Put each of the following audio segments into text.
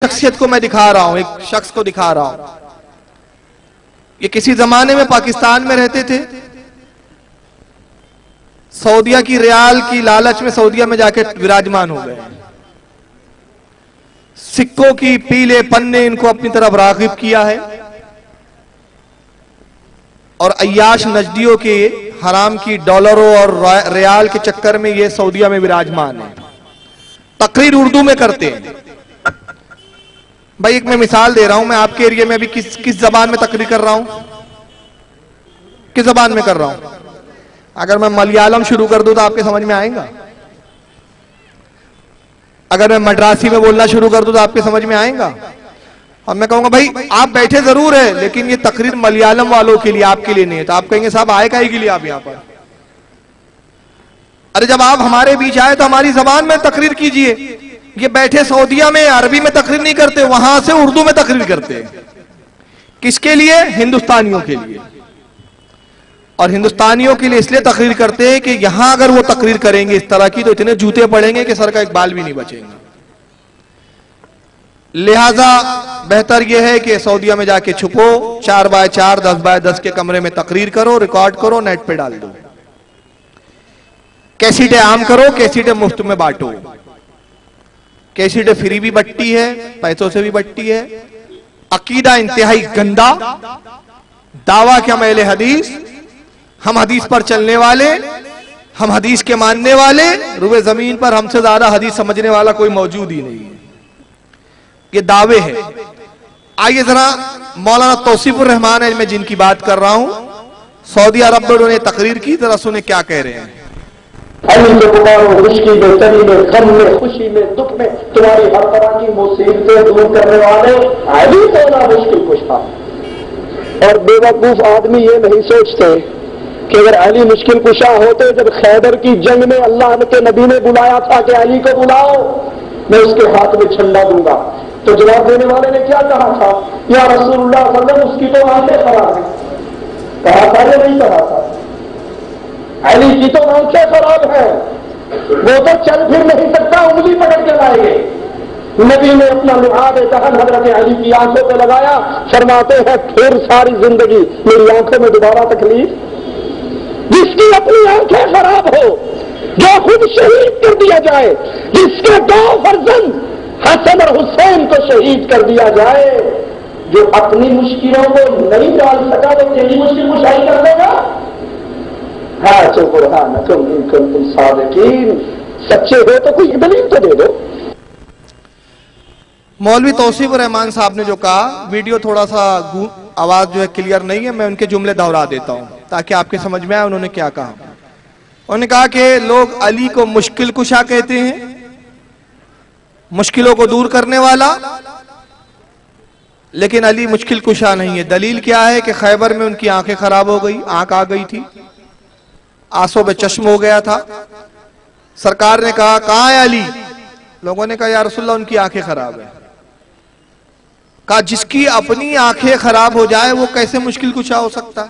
शख्सियत को मैं दिखा रहा हूं, एक शख्स को दिखा रहा हूं। ये किसी जमाने में पाकिस्तान में रहते थे, सऊदिया की रियाल की लालच में सऊदिया में जाके विराजमान हो गए। सिक्कों की पीले पन्ने इनको अपनी तरफ रागिब किया है और अय्याश नजदियों के हराम की डॉलरों और रियाल के चक्कर में ये सऊदिया में विराजमान है। तकरीर उर्दू में करते हैं। भाई एक मैं मिसाल दे रहा हूं, मैं आपके एरिया में अभी किस जबान में तकरीर कर रहा हूं, किस जबान में कर रहा हूं? अगर मैं मलयालम शुरू कर दूं तो आपके समझ में आएगा? अगर मैं मद्रासी में बोलना शुरू कर दूं तो आपके समझ में आएगा? और मैं कहूंगा भाई आप बैठे जरूर है लेकिन ये तकरीर मलयालम वालों के लिए, आपके लिए नहीं है, तो आप कहेंगे साहब आए काहे के लिए आप यहां पर? अरे जब आप हमारे बीच आए तो हमारी जबान में तकरीर कीजिए। ये बैठे सऊदिया में अरबी में तकरीर नहीं करते, वहां से उर्दू में तकरीर करते हैं। किसके लिए? हिंदुस्तानियों के लिए। और हिंदुस्तानियों के लिए इसलिए तकरीर करते हैं कि यहां अगर वो तकरीर करेंगे इस तरह की तो इतने जूते पड़ेंगे कि सर का एक बाल भी नहीं बचेंगे। लिहाजा बेहतर यह है कि सऊदिया में जाके छुपो, 4x4 10x10 के कमरे में तकरीर करो, रिकॉर्ड करो, नेट पे डाल दो। कैसेटें आम करो, कैसेटें मुफ्त में बांटो। कैसेटें फ्री भी बट्टी है, पैसों से भी बट्टी है। अकीदा इंतहाई गंदा, दावा क्या मेले हदीस, हम हदीस पर चलने वाले, हम हदीस के मानने वाले, रुए जमीन पर हमसे ज्यादा हदीस समझने वाला कोई मौजूद ही नहीं है। ये दावे हैं। आइए जरा मौलाना तौसीफुर रहमान है मैं जिनकी बात कर रहा हूं, सऊदी अरब में उन्होंने तकरीर की, जरा सुने क्या कह रहे हैं। अली को पुकारो, मुश्किल में, तरी में, गम में, खुशी में, दुख में, तुम्हारी हर तरह की मुसीबतें दूर करने वाले अली को ना मुश्किल कुशा। और बेवकूफ आदमी ये नहीं सोचते कि अगर अली मुश्किल कुशा होते, जब खैबर की जंग में अल्लाह के नबी ने बुलाया था कि अली को बुलाओ, मैं उसके हाथ में झंडा दूंगा, तो जवाब देने वाले ने क्या कहा था? या रसूलुल्लाह सल्लल्लाहु अलैहि वसल्लम उसकी तो आंखें खराब है। कहा था या नहीं कहा था? अली की तो आंखें खराब है, वो तो चल फिर नहीं सकता, उंगली पकड़ के लाएंगे। नबी ने अपना लुहाद दहन हजरत अली की आंखों पे लगाया, फरमाते हैं फिर सारी जिंदगी मेरी आंखों में दोबारा तकलीफ। जिसकी अपनी आंखें खराब हो, जो खुद शहीद कर दिया जाए, जिसके 2 फर्जंद हसन और हुसैन को शहीद कर दिया जाए, जो अपनी मुश्किलों को नहीं डाल सका तो तेरी मुश्किल कुशाई कर देगा। हाँ तुम सादिकीन, सच्चे हो तो कोई दलील तो दे दो। मौलवी तौसीफुर रहमान साहब ने जो कहा, वीडियो थोड़ा सा आवाज जो है क्लियर नहीं है, मैं उनके जुमले दोहरा देता हूं ताकि आपके समझ में आए उन्होंने क्या कहा। उन्होंने कहा कि लोग अली को मुश्किल कुशा कहते हैं, मुश्किलों को दूर करने वाला, लेकिन अली मुश्किल कुशा नहीं है। दलील क्या है कि खैबर में उनकी आंखें खराब हो गई, आंख आ गई थी, आंसू में चश्म हो गया था। सरकार ने कहा कहां है अली? लोगों ने कहा या रसूलल्लाह उनकी आंखें खराब है। कहा जिसकी अपनी आंखें खराब हो जाए वो कैसे मुश्किल कुशा हो सकता है?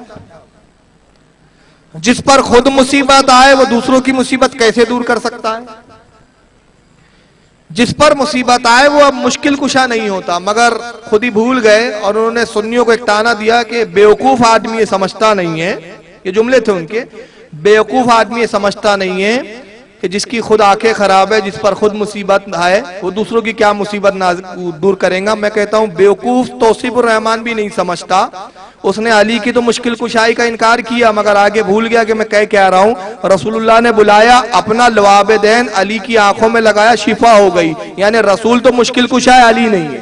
जिस पर खुद मुसीबत आए वो दूसरों की मुसीबत कैसे दूर कर सकता है? जिस पर मुसीबत आए वो अब मुश्किल कुशा नहीं होता। मगर खुद ही भूल गए और उन्होंने सुन्नियों को एक ताना दिया कि बेवकूफ आदमी ये समझता नहीं है, ये जुमले थे उनके, बेवकूफ आदमी ये समझता नहीं है कि जिसकी खुद आंखें खराब है, जिस पर खुद मुसीबत आए वो दूसरों की क्या मुसीबत दूर करेगा। मैं कहता हूं बेवकूफ तौसीफुर रहमान भी नहीं समझता। उसने अली की तो मुश्किल कुशाई का इनकार किया, मगर आगे भूल गया कि मैं कह रहा हूं। रसूलुल्लाह ने बुलाया, अपना लवाब दैन अली की आंखों में लगाया, शिफा हो गई। यानी रसूल तो मुश्किल कुशा है, अली नहीं है।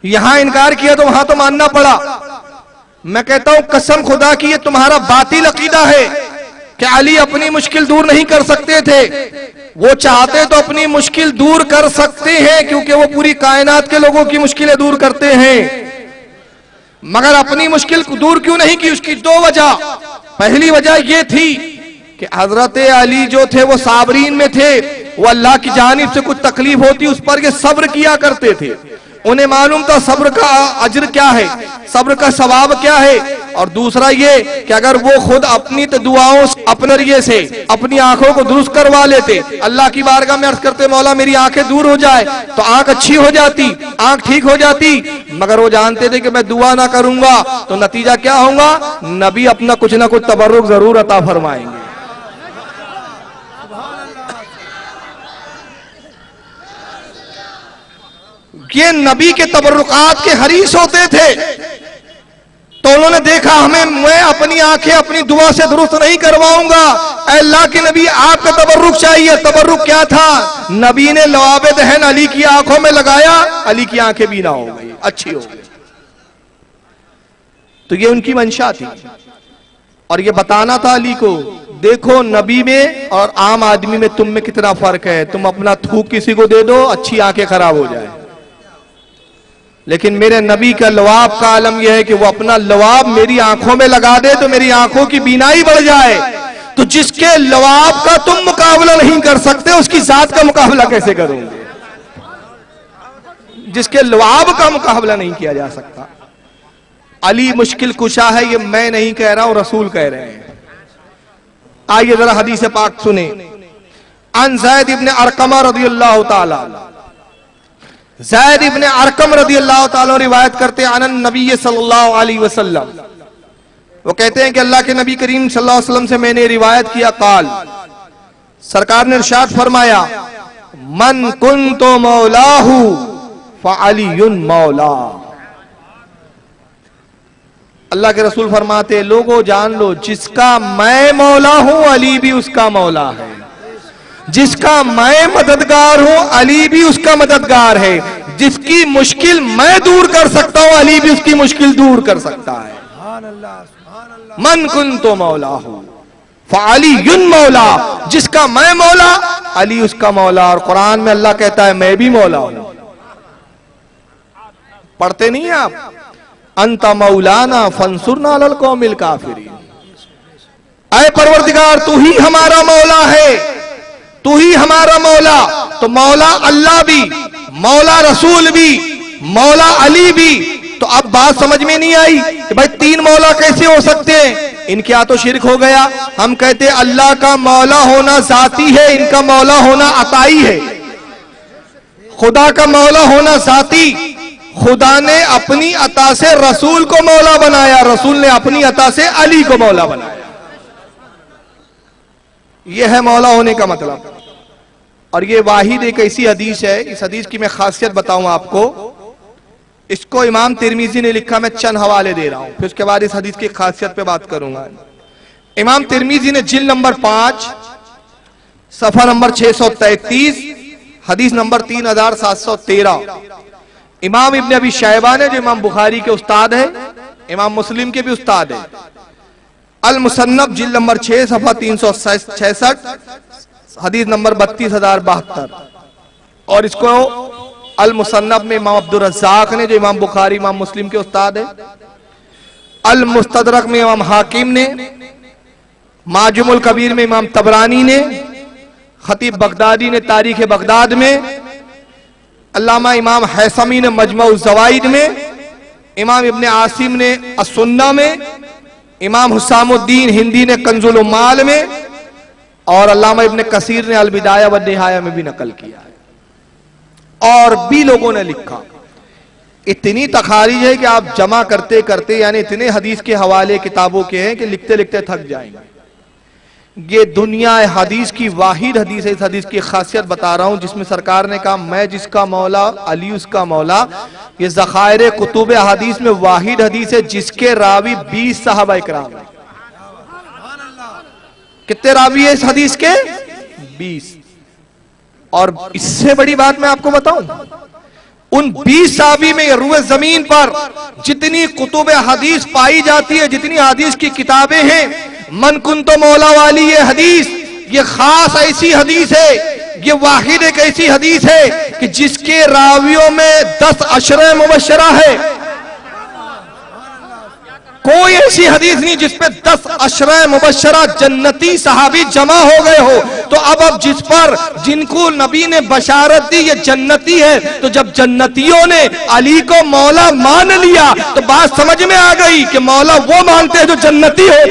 यहां इनकार किया तो वहां तो मानना पड़ा। मैं कहता हूं कसम खुदा की ये तुम्हारा बातिल अकीदा है कि अली अपनी मुश्किल दूर नहीं कर सकते थे। वो चाहते तो अपनी मुश्किल दूर कर सकते हैं क्योंकि वो पूरी कायनात के लोगों की मुश्किलें दूर करते हैं, मगर अपनी मुश्किल दूर क्यों नहीं की? उसकी 2 वजह। पहली वजह ये थी कि हजरत अली जो थे वो साबरीन में थे, वो अल्लाह की जानिब से कुछ तकलीफ होती उस पर ये सब्र किया करते थे। उन्हें मालूम था सब्र का अज्र क्या है, सब्र का सवाब क्या है। और दूसरा ये कि अगर वो खुद अपनी दुआओं से, अपने नजरिए से अपनी आंखों को दुरुस्त करवा लेते, अल्लाह की बारगाह में अर्ज करते मौला मेरी आंखें दूर हो जाए, तो आंख अच्छी हो जाती, आंख ठीक हो जाती। मगर वो जानते थे कि मैं दुआ ना करूंगा तो नतीजा क्या होगा, नबी अपना कुछ ना कुछ तबर्रुक जरूर अता फरमाएंगे। ये नबी के तबर्रुकात के हरीस होते थे। तो उन्होंने देखा मैं अपनी आंखें अपनी दुआ से दुरुस्त नहीं करवाऊंगा, अल्लाह के नबी आपका तबर्रुक चाहिए। तबर्रुक क्या था, नबी ने लवाबे दहन अली की आंखों में लगाया, अली की आंखें बीना हो गई, अच्छी हो गई। तो ये उनकी मंशा थी और ये बताना था अली को, देखो नबी में और आम आदमी में तुम में कितना फर्क है। तुम अपना थूक किसी को दे दो, अच्छी आंखें खराब हो जाए, लेकिन मेरे नबी का लवाब का आलम यह है कि वो अपना लवाब मेरी आंखों में लगा दे तो मेरी आंखों की बीनाई बढ़ जाए। तो जिसके लवाब का तुम मुकाबला नहीं कर सकते, उसकी जात का मुकाबला कैसे करोगे? जिसके लवाब का मुकाबला नहीं किया जा सकता। अली मुश्किल कुशा है, ये मैं नहीं कह रहा हूं, रसूल कह रहे हैं। आइए जरा हदीस पाक सुने। अन ज़ैद इब्न अरकम रज़ियल्लाहु ताला, ज़ैद इब्न अरकम रज़ियल्लाहु ताला रिवायत करते हैं अन नबी सल्लल्लाहु अलैहि वसल्लम, वो कहते हैं कि अल्लाह के नबी करीम सल्लल्लाहु अलैहि वसल्लम से मैंने रिवायत किया, काल सरकार ने इरशाद फरमाया, मन कुन्तु मौलाहु फअलियुन मौला। अल्लाह के रसूल फरमाते, लोगों जान लो जिसका मैं मौला हूं अली भी उसका मौला है, जिसका मैं मददगार हूं अली भी उसका मददगार है, जिसकी मुश्किल मैं दूर कर सकता हूं अली भी उसकी मुश्किल दूर कर सकता है। मन कुन्तु मौलाहु फअलियुन मौला, जिसका मैं मौला अली उसका मौला। और कुरान में अल्लाह कहता है मैं भी मौला हूं। पढ़ते नहीं है आप, अंत मौलाना फंसुरना अलल कौमिल काफिरीन। ऐ परवरदिगार तू ही हमारा मौला है, तू ही हमारा मौला। तो मौला अल्लाह भी, मौला रसूल भी, मौला अली भी। तो अब बात समझ में नहीं आई कि भाई तीन मौला कैसे हो सकते हैं? इनके यहाँ तो शिरक हो गया। हम कहते अल्लाह का मौला होना जाती है, इनका मौला होना अताई है। खुदा का मौला होना जाती, खुदा ने अपनी अता से रसूल को मौला बनाया, रसूल ने अपनी अता से अली को मौला बनाया। यह है मौला होने का मतलब। और ये वाहिद एक ऐसी हदीस है, इस हदीस की मैं खासियत बताऊं आपको। इसको इमाम तिरमिजी ने लिखा, मैं चंद हवाले दे रहा हूं, फिर उसके बाद इस हदीस की खासियत पे बात करूंगा। इमाम तिरमिजी ने जिल्द नंबर 5 सफा नंबर 633 हदीस नंबर 3713। इमाम इब्ने अबी शैबा ने, जो इमाम बुखारी के उस्ताद है, इमाम मुस्लिम के भी उस्ताद है, अल मुसन्नफ जिल्द नंबर 6 सफा 366 हदीस नंबर 32,072। और इसको अल मुसन्नफ में इमाम अब्दुल रज़्ज़ाक ने, जो इमाम बुखारी इमाम मुस्लिम के उस्ताद है, अल मुस्तदरक में इमाम हाकिम ने, माजुमुल कबीर में इमाम तबरानी ने, खतीब बगदादी ने तारीख बगदाद में, अल्लामा इमाम हैसमी ने मजमउ ज़वाइद में, इमाम इब्ने आसिम ने अस्सुन्ना में, इमाम हुसामुद्दीन हिंदी ने कंजुल उम्माल में, और अल्लामा इब्ने कसीर ने अल बिदाया व निहाया में भी नकल किया है। और भी लोगों ने लिखा। इतनी तखारीज है कि आप जमा करते करते, यानी इतने हदीस के हवाले किताबों के हैं कि लिखते लिखते थक जाएंगे। ये दुनिया हदीस की वाहिद हदीस है। इस हदीस की खासियत बता रहा हूं जिसमें सरकार ने कहा मैं जिसका मौला अली उसका मौला। ये ज़खायर कुतुब हदीस में वाहिद हदीस है जिसके रावी 20 सहाबा इकराम है। कितने रावी है इस हदीस के? 20। और इससे बड़ी बात मैं आपको बताऊं, उन 20 साहबी में रूए जमीन पर जितनी कुतुब हदीस पाई जाती है, जितनी हदीस की किताबें हैं, मन कुंतो मौला वाली ये हदीस, ये खास ऐसी हदीस है, ये वाहिद एक ऐसी हदीस है कि जिसके रावियों में 10 अशरे मुबशरा है। कोई ऐसी हदीस नहीं जिसपे 10 अशरा मुबशरा जन्नती सहाबी जमा हो गए हो। तो अब जिस पर जिनको नबी ने बशारत दी ये जन्नती है, तो जब जन्नतियों ने अली को मौला मान लिया तो बात समझ में आ गई कि मौला वो मानते हैं जो जन्नती होते।